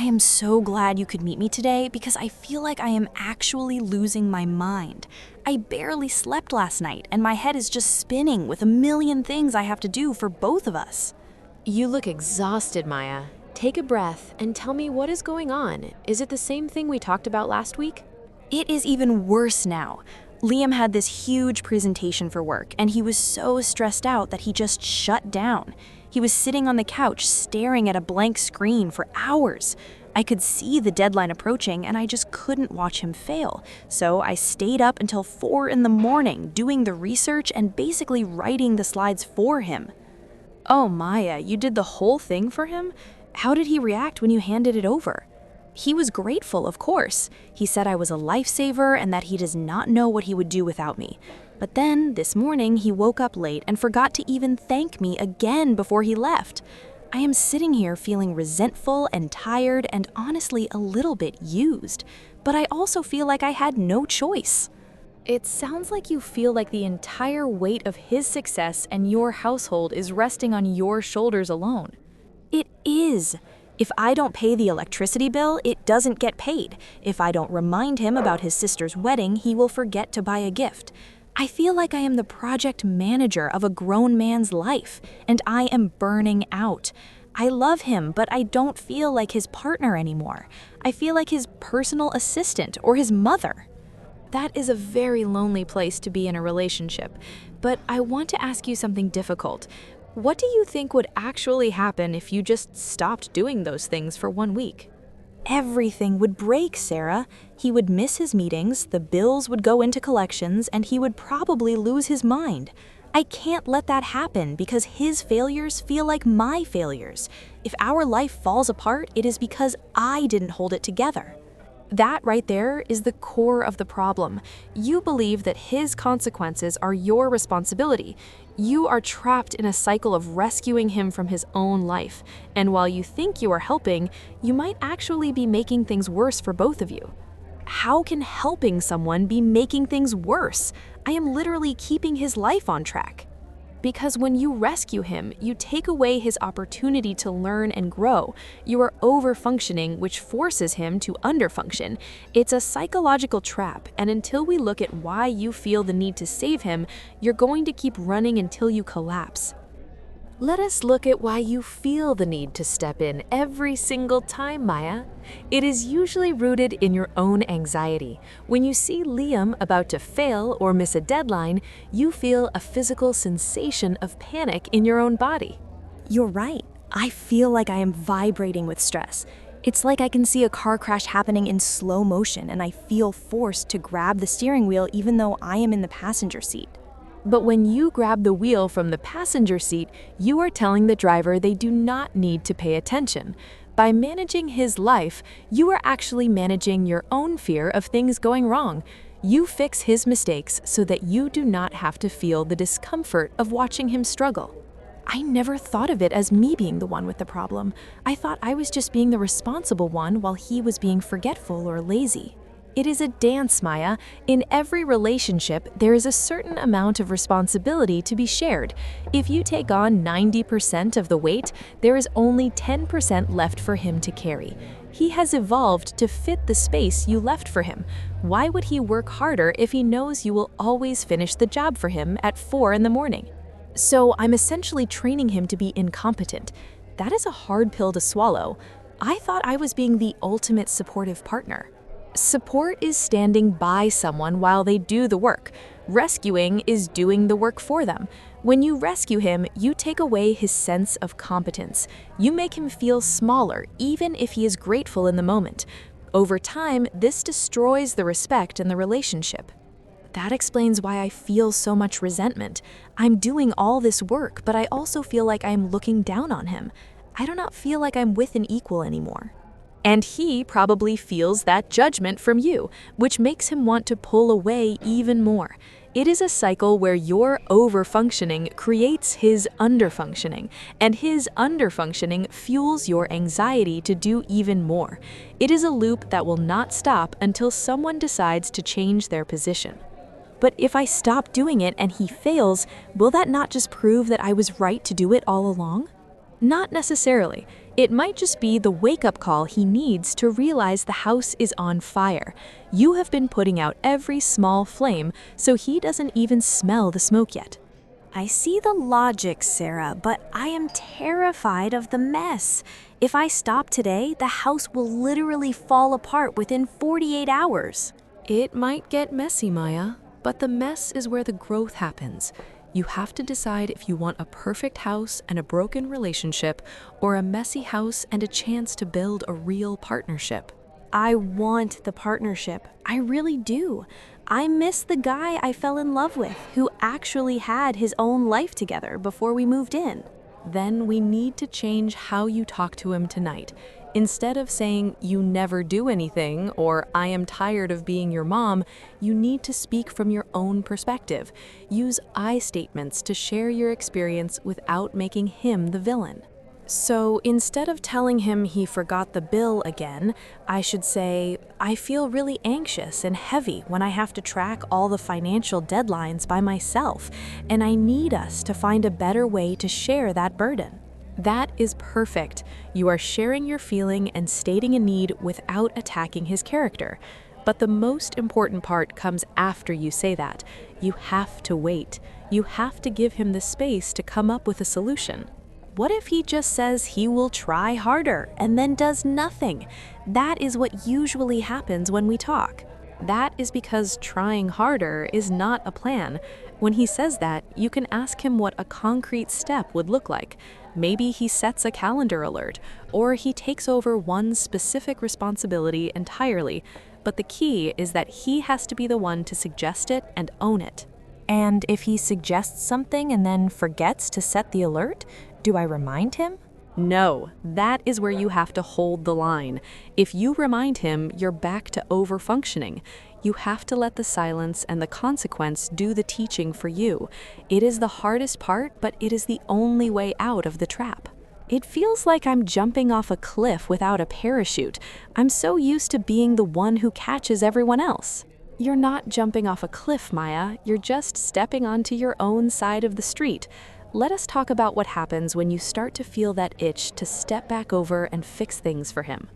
I am so glad you could meet me today because I feel like I am actually losing my mind. I barely slept last night and my head is just spinning with a million things I have to do for both of us. You look exhausted, Maya. Take a breath and tell me what is going on. Is it the same thing we talked about last week? It is even worse now. Liam had this huge presentation for work and he was so stressed out that he just shut down. He was sitting on the couch staring at a blank screen for hours. I could see the deadline approaching and I just couldn't watch him fail. So I stayed up until 4 in the morning doing the research and basically writing the slides for him. Oh, Maya, you did the whole thing for him? How did he react when you handed it over? He was grateful, of course. He said I was a lifesaver and that he does not know what he would do without me. But then, this morning, he woke up late and forgot to even thank me again before he left. I am sitting here feeling resentful and tired and honestly a little bit used. But I also feel like I had no choice. It sounds like you feel like the entire weight of his success and your household is resting on your shoulders alone. It is. If I don't pay the electricity bill, it doesn't get paid. If I don't remind him about his sister's wedding, he will forget to buy a gift. I feel like I am the project manager of a grown man's life, and I am burning out. I love him, but I don't feel like his partner anymore. I feel like his personal assistant or his mother. That is a very lonely place to be in a relationship, but I want to ask you something difficult. What do you think would actually happen if you just stopped doing those things for 1 week? Everything would break, Sarah. He would miss his meetings, the bills would go into collections, and he would probably lose his mind. I can't let that happen because his failures feel like my failures. If our life falls apart, it is because I didn't hold it together. That right there is the core of the problem. You believe that his consequences are your responsibility. You are trapped in a cycle of rescuing him from his own life. And while you think you are helping, you might actually be making things worse for both of you. How can helping someone be making things worse? I am literally keeping his life on track. Because when you rescue him, you take away his opportunity to learn and grow. You are over-functioning, which forces him to under-function. It's a psychological trap, and until we look at why you feel the need to save him, you're going to keep running until you collapse. Let us look at why you feel the need to step in every single time, Maya. It is usually rooted in your own anxiety. When you see Liam about to fail or miss a deadline, you feel a physical sensation of panic in your own body. You're right. I feel like I am vibrating with stress. It's like I can see a car crash happening in slow motion and I feel forced to grab the steering wheel even though I am in the passenger seat. But when you grab the wheel from the passenger seat, you are telling the driver they do not need to pay attention. By managing his life, you are actually managing your own fear of things going wrong. You fix his mistakes so that you do not have to feel the discomfort of watching him struggle. I never thought of it as me being the one with the problem. I thought I was just being the responsible one while he was being forgetful or lazy. It is a dance, Maya. In every relationship, there is a certain amount of responsibility to be shared. If you take on 90% of the weight, there is only 10% left for him to carry. He has evolved to fit the space you left for him. Why would he work harder if he knows you will always finish the job for him at 4 in the morning? So I'm essentially training him to be incompetent. That is a hard pill to swallow. I thought I was being the ultimate supportive partner. Support is standing by someone while they do the work. Rescuing is doing the work for them. When you rescue him, you take away his sense of competence. You make him feel smaller, even if he is grateful in the moment. Over time, this destroys the respect in the relationship. That explains why I feel so much resentment. I'm doing all this work, but I also feel like I'm looking down on him. I do not feel like I'm with an equal anymore. And he probably feels that judgment from you, which makes him want to pull away even more. It is a cycle where your overfunctioning creates his underfunctioning, and his underfunctioning fuels your anxiety to do even more. It is a loop that will not stop until someone decides to change their position. But if I stop doing it and he fails, will that not just prove that I was right to do it all along? Not necessarily. It might just be the wake-up call he needs to realize the house is on fire. You have been putting out every small flame, so he doesn't even smell the smoke yet. I see the logic, Sarah, but I am terrified of the mess. If I stop today, the house will literally fall apart within 48 hours. It might get messy, Maya, but the mess is where the growth happens. You have to decide if you want a perfect house and a broken relationship, or a messy house and a chance to build a real partnership. I want the partnership. I really do. I miss the guy I fell in love with, who actually had his own life together before we moved in. Then we need to change how you talk to him tonight. Instead of saying, "You never do anything," or "I am tired of being your mom," you need to speak from your own perspective. Use I statements to share your experience without making him the villain. So instead of telling him he forgot the bill again, I should say, "I feel really anxious and heavy when I have to track all the financial deadlines by myself, and I need us to find a better way to share that burden." That is perfect. You are sharing your feeling and stating a need without attacking his character. But the most important part comes after you say that. You have to wait. You have to give him the space to come up with a solution. What if he just says he will try harder and then does nothing? That is what usually happens when we talk. That is because trying harder is not a plan. When he says that, you can ask him what a concrete step would look like. Maybe he sets a calendar alert, or he takes over one specific responsibility entirely. But the key is that he has to be the one to suggest it and own it. And if he suggests something and then forgets to set the alert, do I remind him? No, that is where you have to hold the line. If you remind him, you're back to over-functioning. You have to let the silence and the consequence do the teaching for you. It is the hardest part, but it is the only way out of the trap. It feels like I'm jumping off a cliff without a parachute. I'm so used to being the one who catches everyone else. You're not jumping off a cliff, Maya. You're just stepping onto your own side of the street. Let us talk about what happens when you start to feel that itch to step back over and fix things for him.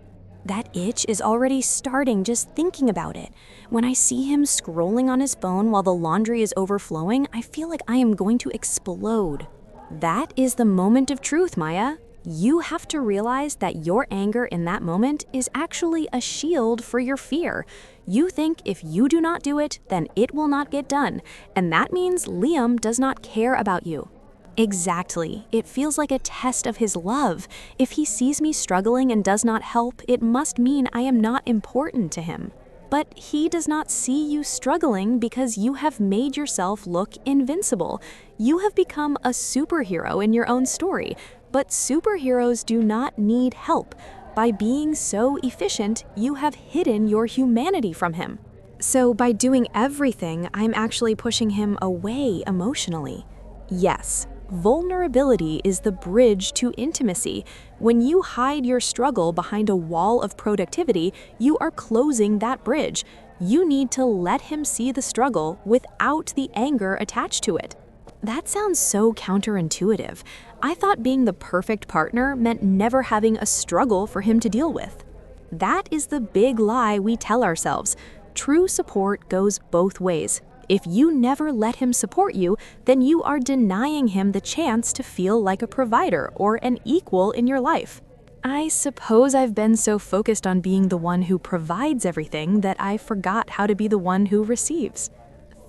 That itch is already starting just thinking about it. When I see him scrolling on his phone while the laundry is overflowing, I feel like I am going to explode. That is the moment of truth, Maya. You have to realize that your anger in that moment is actually a shield for your fear. You think if you do not do it, then it will not get done, and that means Liam does not care about you. Exactly. It feels like a test of his love. If he sees me struggling and does not help, it must mean I am not important to him. But he does not see you struggling because you have made yourself look invincible. You have become a superhero in your own story, but superheroes do not need help. By being so efficient, you have hidden your humanity from him. So by doing everything, I'm actually pushing him away emotionally. Yes. Vulnerability is the bridge to intimacy. When you hide your struggle behind a wall of productivity, you are closing that bridge. You need to let him see the struggle without the anger attached to it. That sounds so counterintuitive. I thought being the perfect partner meant never having a struggle for him to deal with. That is the big lie we tell ourselves. True support goes both ways. If you never let him support you, then you are denying him the chance to feel like a provider or an equal in your life. I suppose I've been so focused on being the one who provides everything that I forgot how to be the one who receives.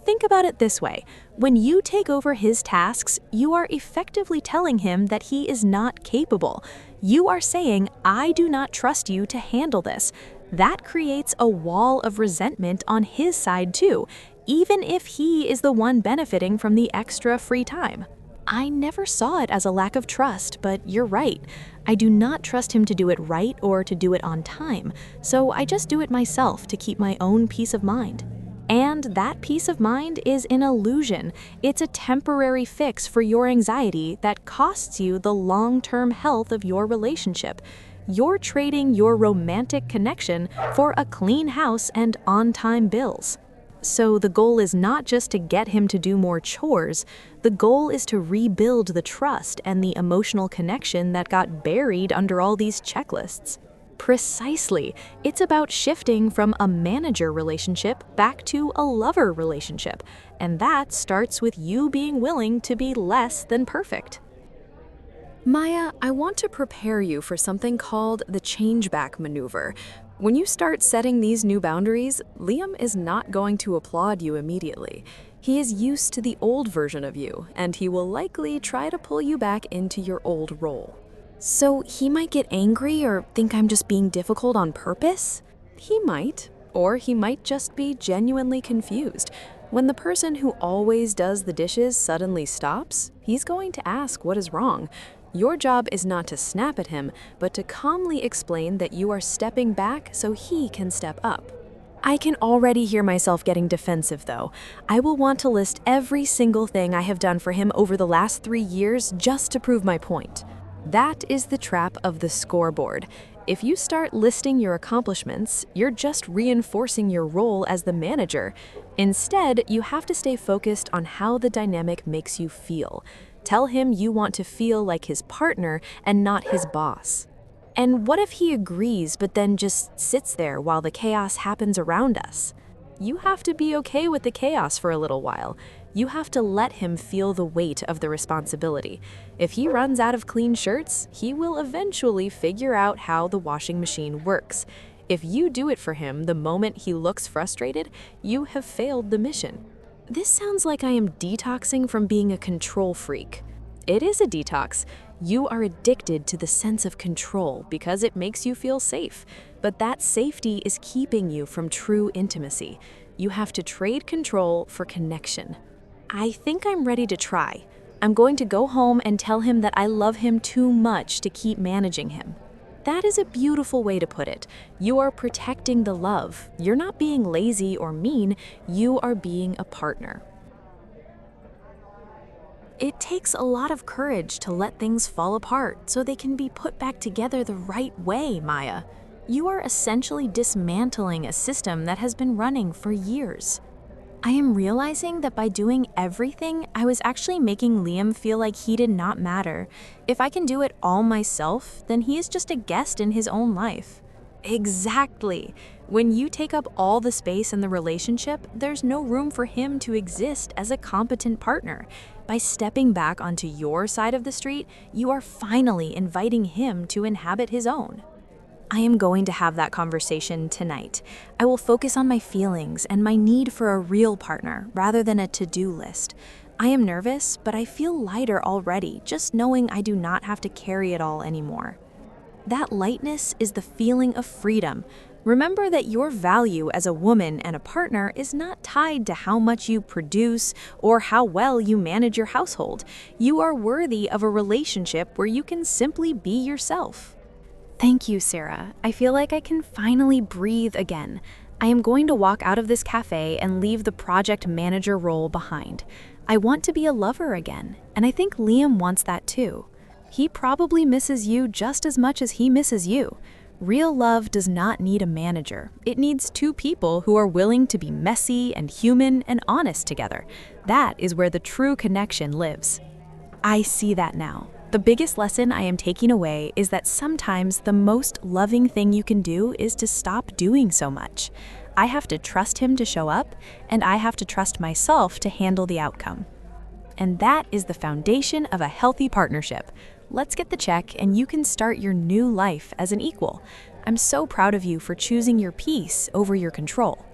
Think about it this way. When you take over his tasks, you are effectively telling him that he is not capable. You are saying, "I do not trust you to handle this." That creates a wall of resentment on his side too, even if he is the one benefiting from the extra free time. I never saw it as a lack of trust, but you're right. I do not trust him to do it right or to do it on time, so I just do it myself to keep my own peace of mind. And that peace of mind is an illusion. It's a temporary fix for your anxiety that costs you the long-term health of your relationship. You're trading your romantic connection for a clean house and on-time bills. So the goal is not just to get him to do more chores, the goal is to rebuild the trust and the emotional connection that got buried under all these checklists. Precisely. It's about shifting from a manager relationship back to a lover relationship, and that starts with you being willing to be less than perfect. Maya, I want to prepare you for something called the change-back maneuver. When you start setting these new boundaries, Liam is not going to applaud you immediately. He is used to the old version of you, and he will likely try to pull you back into your old role. So he might get angry or think I'm just being difficult on purpose? He might, or he might just be genuinely confused. When the person who always does the dishes suddenly stops, he's going to ask what is wrong. Your job is not to snap at him, but to calmly explain that you are stepping back so he can step up. I can already hear myself getting defensive, though. I will want to list every single thing I have done for him over the last 3 years just to prove my point. That is the trap of the scoreboard. If you start listing your accomplishments, you're just reinforcing your role as the manager. Instead, you have to stay focused on how the dynamic makes you feel. Tell him you want to feel like his partner and not his boss. And what if he agrees but then just sits there while the chaos happens around us? You have to be okay with the chaos for a little while. You have to let him feel the weight of the responsibility. If he runs out of clean shirts, he will eventually figure out how the washing machine works. If you do it for him the moment he looks frustrated, you have failed the mission. This sounds like I am detoxing from being a control freak. It is a detox. You are addicted to the sense of control because it makes you feel safe. But that safety is keeping you from true intimacy. You have to trade control for connection. I think I'm ready to try. I'm going to go home and tell him that I love him too much to keep managing him. That is a beautiful way to put it. You are protecting the love. You're not being lazy or mean. You are being a partner. It takes a lot of courage to let things fall apart so they can be put back together the right way, Maya. You are essentially dismantling a system that has been running for years. I am realizing that by doing everything, I was actually making Liam feel like he did not matter. If I can do it all myself, then he is just a guest in his own life. Exactly. When you take up all the space in the relationship, there's no room for him to exist as a competent partner. By stepping back onto your side of the street, you are finally inviting him to inhabit his own. I am going to have that conversation tonight. I will focus on my feelings and my need for a real partner rather than a to-do list. I am nervous, but I feel lighter already, just knowing I do not have to carry it all anymore. That lightness is the feeling of freedom. Remember that your value as a woman and a partner is not tied to how much you produce or how well you manage your household. You are worthy of a relationship where you can simply be yourself. Thank you, Sarah. I feel like I can finally breathe again. I am going to walk out of this cafe and leave the project manager role behind. I want to be a lover again, and I think Liam wants that too. He probably misses you just as much as he misses you. Real love does not need a manager. It needs two people who are willing to be messy and human and honest together. That is where the true connection lives. I see that now. The biggest lesson I am taking away is that sometimes the most loving thing you can do is to stop doing so much. I have to trust him to show up, and I have to trust myself to handle the outcome. And that is the foundation of a healthy partnership. Let's get the check, and you can start your new life as an equal. I'm so proud of you for choosing your peace over your control.